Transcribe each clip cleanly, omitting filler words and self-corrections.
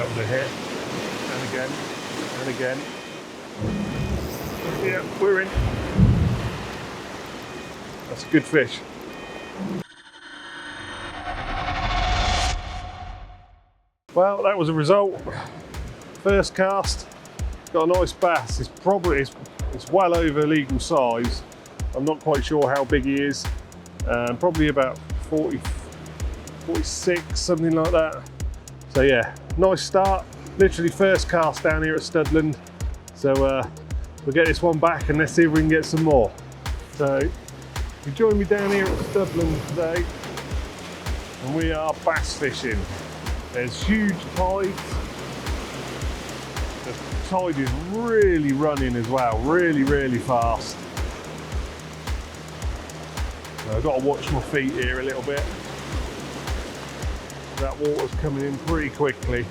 That was a hit. And again. And again. Yeah, we're in. That's a good fish. Well, that was a result. First cast, got a nice bass. It's well over legal size. I'm not quite sure how big he is. Probably about 40, 46, something like that. So yeah, nice start. Literally first cast down here at Studland. So we'll get this one back and let's see if we can get some more. So you join me down here at Studland today, and we are bass fishing. There's huge tides. The tide is really running as well, really fast. So I've got to watch my feet here a little bit. That water's coming in pretty quickly.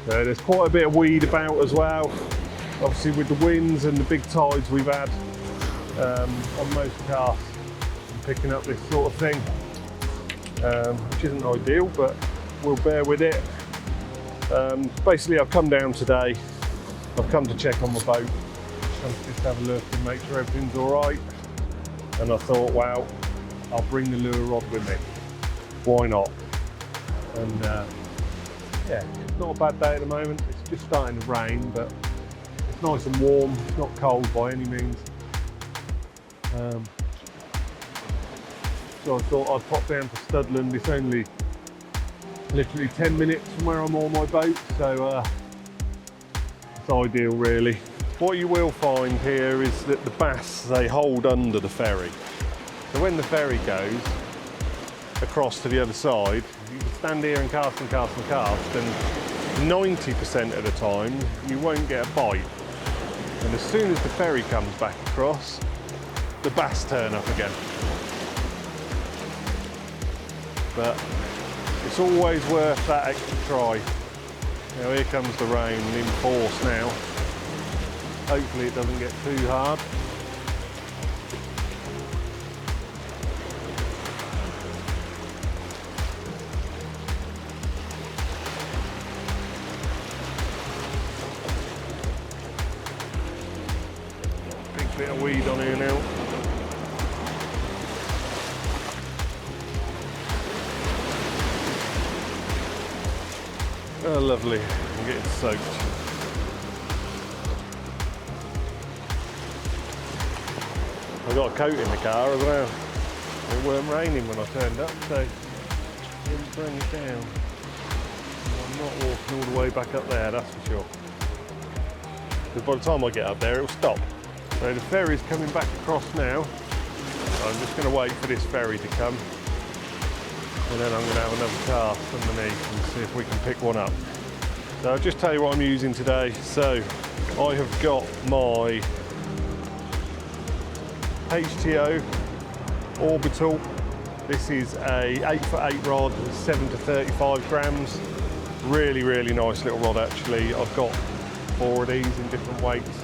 So there's quite a bit of weed about as well. Obviously with the winds and the big tides we've had on most casts, I'm picking up this sort of thing, which isn't ideal, but we'll bear with it. Basically I've come down today, I've come to check on my boat, come to just have a look and make sure everything's all right. And I thought, wow, I'll bring the lure rod with me. Why not? And yeah, it's not a bad day at the moment. It's just starting to rain, but it's nice and warm. It's not cold by any means. So I thought I'd pop down to Studland. It's only literally 10 minutes from where I'm on my boat, so it's ideal really. What you will find here is that the bass, they hold under the ferry. So when the ferry goes across to the other side, you can stand here and cast and cast and cast, and 90% of the time you won't get a bite. And as soon as the ferry comes back across, the bass turn up again. But it's always worth that extra try. Now here comes the rain in force now. Hopefully it doesn't get too hard. Big bit of weed on here now. Oh, lovely. I'm getting soaked. I got a coat in the car as well. It weren't raining when I turned up, so it didn't bring it down. I'm not walking all the way back up there, that's for sure. Because by the time I get up there, it'll stop. So the ferry's coming back across now. So I'm just going to wait for this ferry to come. And then I'm going to have another cast underneath and see if we can pick one up. So I'll just tell you what I'm using today. So I have got my HTO Orbital. This is a 8x8 rod, 7 to 35 grams. Really nice little rod actually. I've got 4 of these in different weights.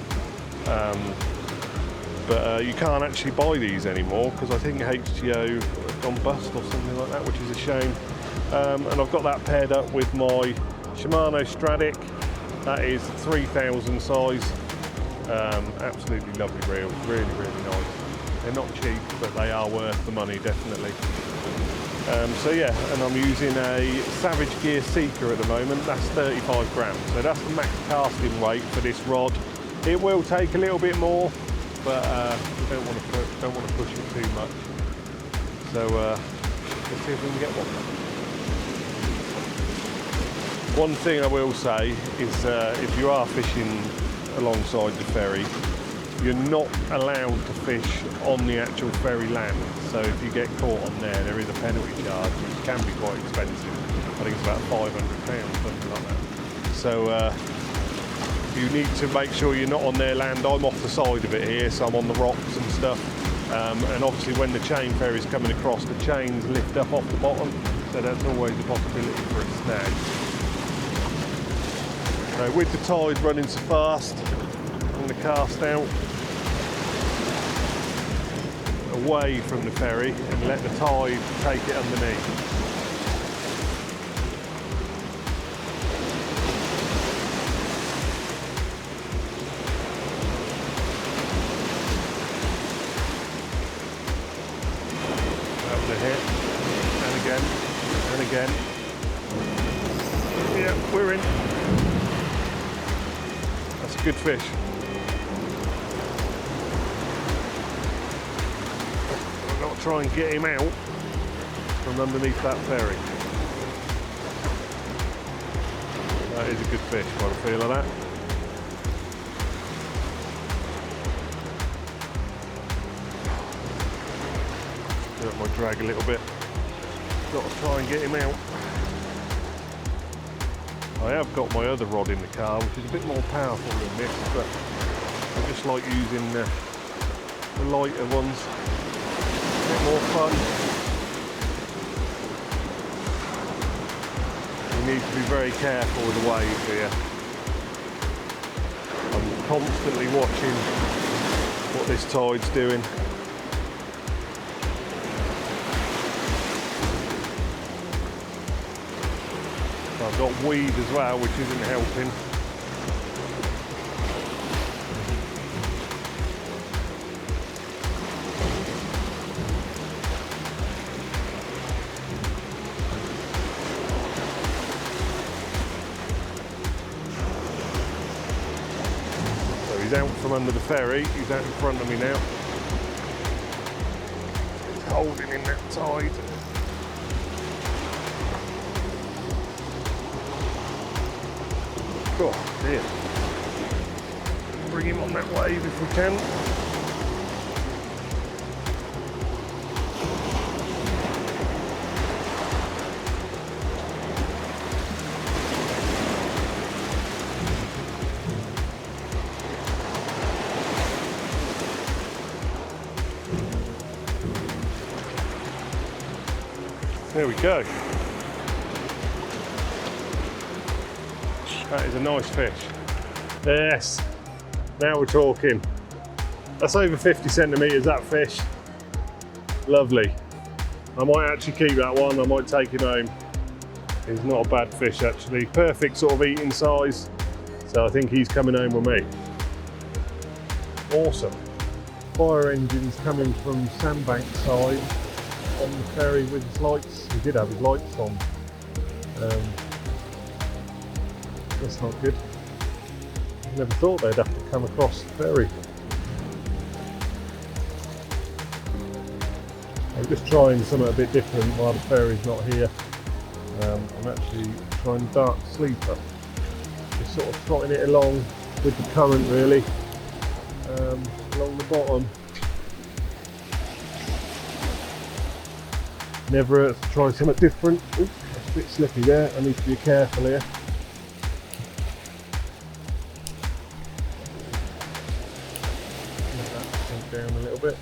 But you can't actually buy these anymore because I think HTO have gone bust or something like that, which is a shame. And I've got that paired up with my Shimano Stradic. That is 3000 size. Absolutely lovely reels, really nice. They're not cheap, but they are worth the money, definitely. So yeah, and I'm using a Savage Gear Seeker at the moment. That's 35 grams. So that's the max casting weight for this rod. It will take a little bit more, but we don't want to push it too much. So let's see if we can get one. One thing I will say is if you are fishing alongside the ferry, you're not allowed to fish on the actual ferry land. So if you get caught on there is a penalty charge, which can be quite expensive. I think it's about £500, something like that. So you need to make sure you're not on their land. I'm off the side of it here, so I'm on the rocks and stuff. And obviously when the chain ferry's coming across, the chains lift up off the bottom. So that's always a possibility for a snag. So with the tide running so fast and the cast out away from the ferry and let the tide take it underneath. Up the hit, and again, and again. Yeah, we're in. That's a good fish. I've got to try and get him out from underneath that ferry. That is a good fish by the feel of that. That might drag a little bit. Got to try and get him out. I have got my other rod in the car, which is a bit more powerful than this, but I just like using the lighter ones. A bit more fun. You need to be very careful with the waves here. I'm constantly watching what this tide's doing. I've got weed as well, which isn't helping. So he's out from under the ferry, he's out in front of me now. He's holding in that tide. Oh dear. Bring him on that wave if we can. There we go. That is a nice fish. Yes, now we're talking. That's over 50 centimetres, that fish. Lovely. I might actually keep that one, I might take him home. He's not a bad fish actually. Perfect sort of eating size. So I think he's coming home with me. Awesome. Fire engines coming from Sandbank side on the ferry with his lights. He did have his lights on. That's not good. Never thought they'd have to come across the ferry. I'm just trying something a bit different while the ferry's not here. I'm actually trying dark sleeper. Just sort of trotting it along with the current really, along the bottom. Never hurts to try something different. Ooh, that's a bit slippy there, I need to be careful here. Down a little bit.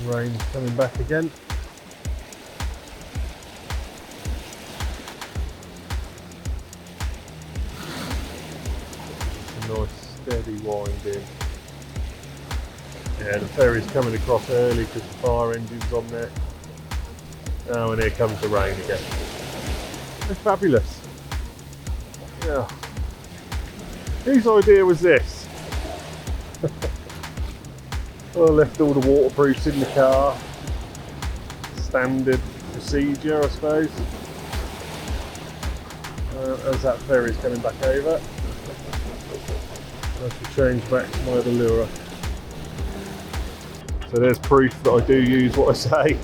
Rain's coming back again. Just a nice steady wind in. Yeah, the ferry's coming across early because the fire engine's on there. Oh, and here comes the rain again. It's fabulous. Yeah. Whose idea was this? Well, I left all the waterproofs in the car. Standard procedure, I suppose. As that ferry's coming back over, I have to change back to my other lure. So there's proof that I do use what I say.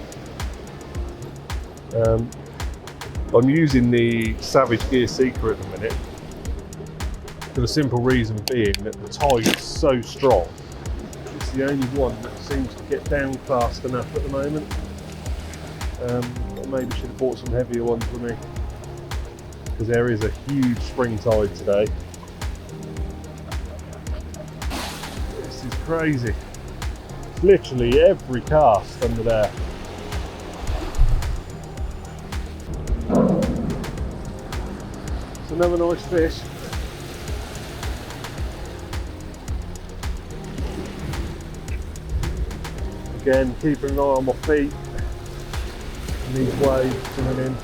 I'm using the Savage Gear Seeker at the minute for the simple reason being that the tide's so strong. It's the only one that seems to get down fast enough at the moment. I maybe should have bought some heavier ones for me because there is a huge spring tide today. This is crazy. It's literally every cast under there. another nice fish. Again, keeping an eye on my feet and these waves coming in.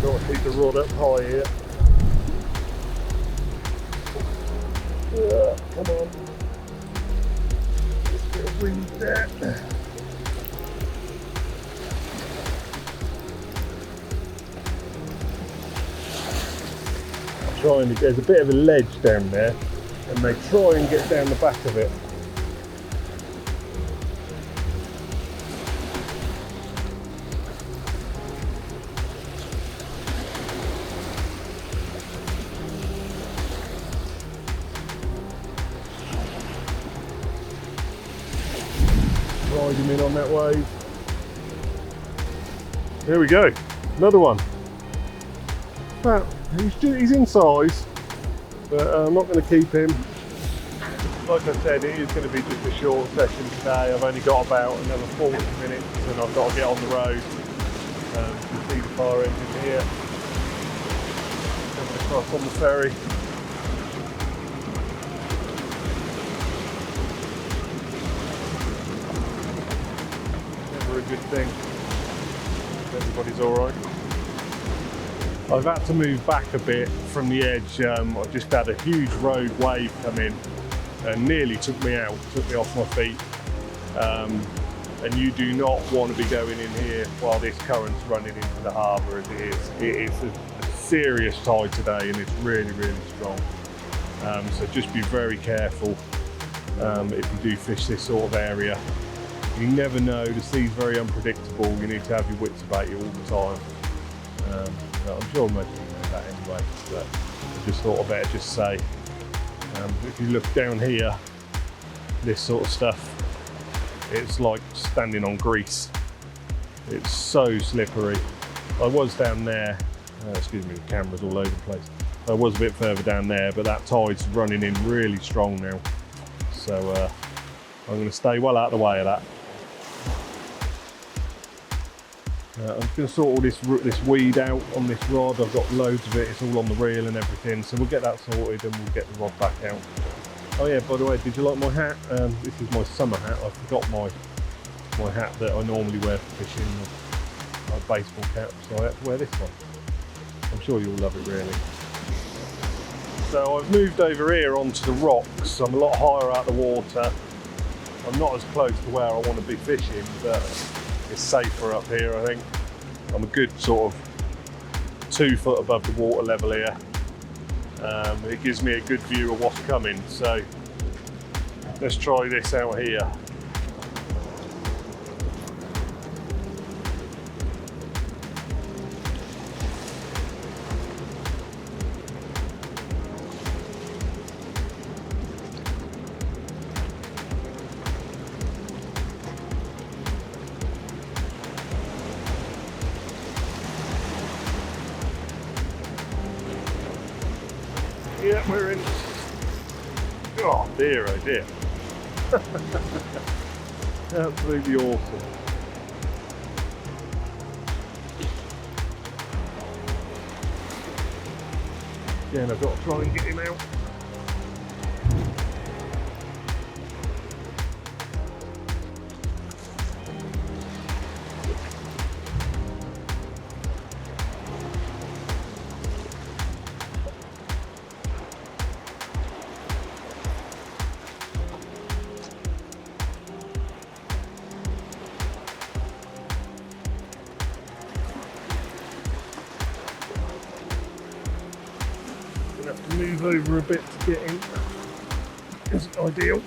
Got to keep the rod up high here. Come on. Just a bit of wind there. There's a bit of a ledge down there, and they try and get down the back of it. Ride him in on that wave. There we go, another one. Well, he's in size, but I'm not going to keep him. Like I said, it is going to be just a short session today. I've only got about another 40 minutes and I've got to get on the road. You can see the fire engine here. Coming across on the ferry. Never a good thing. Everybody's alright. I've had to move back a bit from the edge. I've just had a huge road wave come in and nearly took me out, took me off my feet. And you do not want to be going in here while this current's running into the harbour as it is. It is a serious tide today and it's really, really strong. So just be very careful if you do fish this sort of area. You never know, the sea's very unpredictable. You need to have your wits about you all the time. I'm sure most of you know that anyway, but I just thought I better just say, if you look down here, this sort of stuff, it's like standing on grease. It's so slippery. I was down there, excuse me, the camera's all over the place. I was a bit further down there, but that tide's running in really strong now. So I'm going to stay well out of the way of that. I'm just going to sort all this weed out on this rod. I've got loads of it, it's all on the reel and everything, so we'll get that sorted and we'll get the rod back out. Oh yeah, by the way, did you like my hat? This is my summer hat. I forgot my hat that I normally wear for fishing, my baseball cap, so I had to wear this one. I'm sure you'll love it really. So I've moved over here onto the rocks. I'm a lot higher out of the water. I'm not as close to where I want to be fishing, but it's safer up here, I think. I'm a good sort of 2 foot above the water level here. It gives me a good view of what's coming, so let's try this out here. Yeah, we're in. Oh dear, oh dear. Absolutely awesome. Again, I've got to try and get him out. Have to move over a bit to get in. Isn't ideal.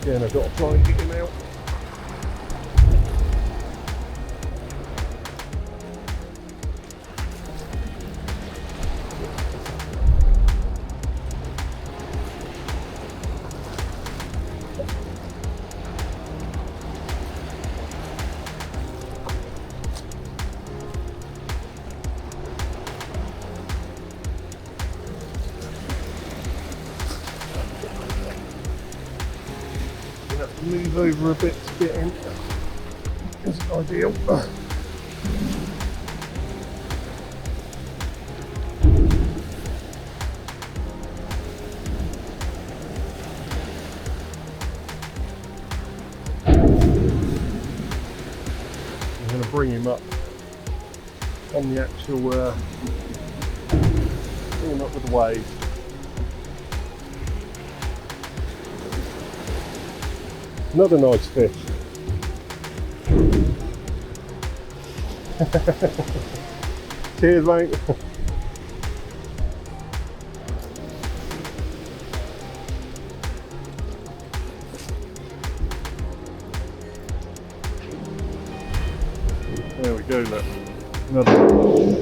Again, I've got to try and get him out. move over a bit to get in. Isn't ideal. I'm going to bring him up on the actual, bring him up with the wave. Another nice fish. Cheers, mate. There we go, look. Another one.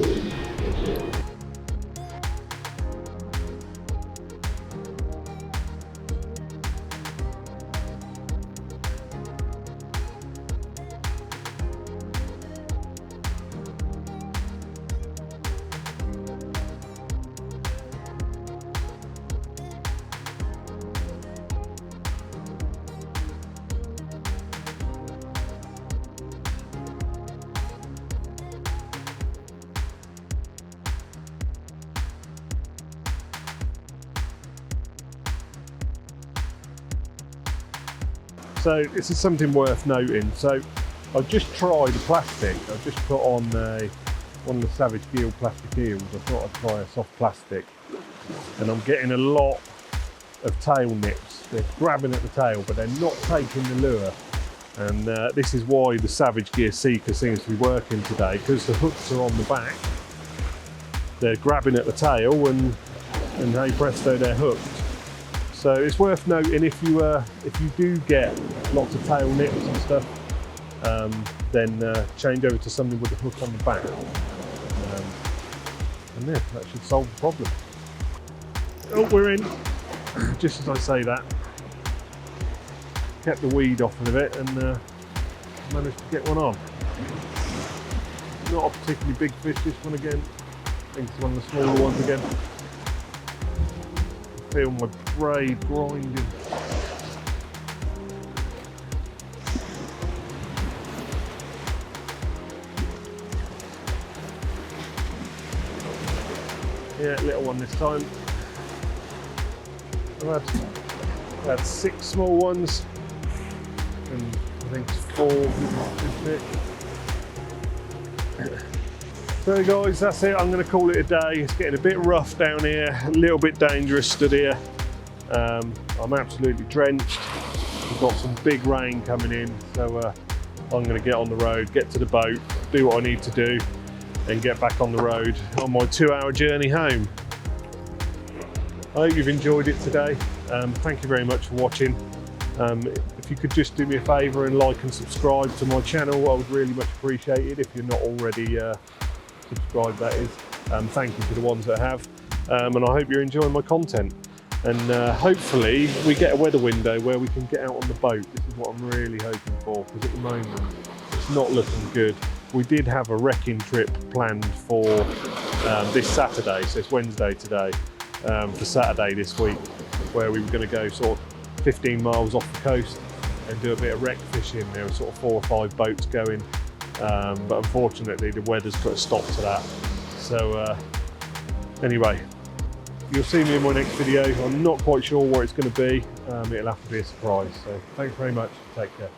So this is something worth noting. So I've just tried the plastic. I've just put on one of the Savage Gill plastic eels. I thought I'd try a soft plastic, and I'm getting a lot of tail nips. They're grabbing at the tail, but they're not taking the lure. And this is why the Savage Gear Seeker seems to be working today, because the hooks are on the back. They're grabbing at the tail, and hey presto, they're hooked. So it's worth noting, if you do get lots of tail nips and stuff, then change over to something with a hook on the back, and yeah, that should solve the problem. Oh, we're in. Just as I say that, kept the weed off of it and managed to get one on. Not a particularly big fish, this one again. I think it's one of the smaller ones again. Feel my braid grinding. Yeah, little one this time. I've had 6 small ones, and I think 4 big fish. So guys, that's it. I'm going to call it a day. It's getting a bit rough down here, a little bit dangerous stood here. I'm absolutely drenched. We've got some big rain coming in, so I'm going to get on the road, get to the boat, do what I need to do, and get back on the road on my 2-hour journey home. I hope you've enjoyed it today. Thank you very much for watching. If you could just do me a favour and like and subscribe to my channel, I would really much appreciate it. If you're not already subscribed, that is. Thank you to the ones that have, and I hope you're enjoying my content. And hopefully we get a weather window where we can get out on the boat. This is what I'm really hoping for, because at the moment it's not looking good. We did have a wrecking trip planned for this Saturday, so it's Wednesday today, for Saturday this week, where we were going to go sort of 15 miles off the coast and do a bit of wreck fishing. There were sort of 4 or 5 boats going, but unfortunately the weather's put a stop to that. So anyway, you'll see me in my next video. I'm not quite sure what it's going to be. It'll have to be a surprise. So thanks very much. Take care.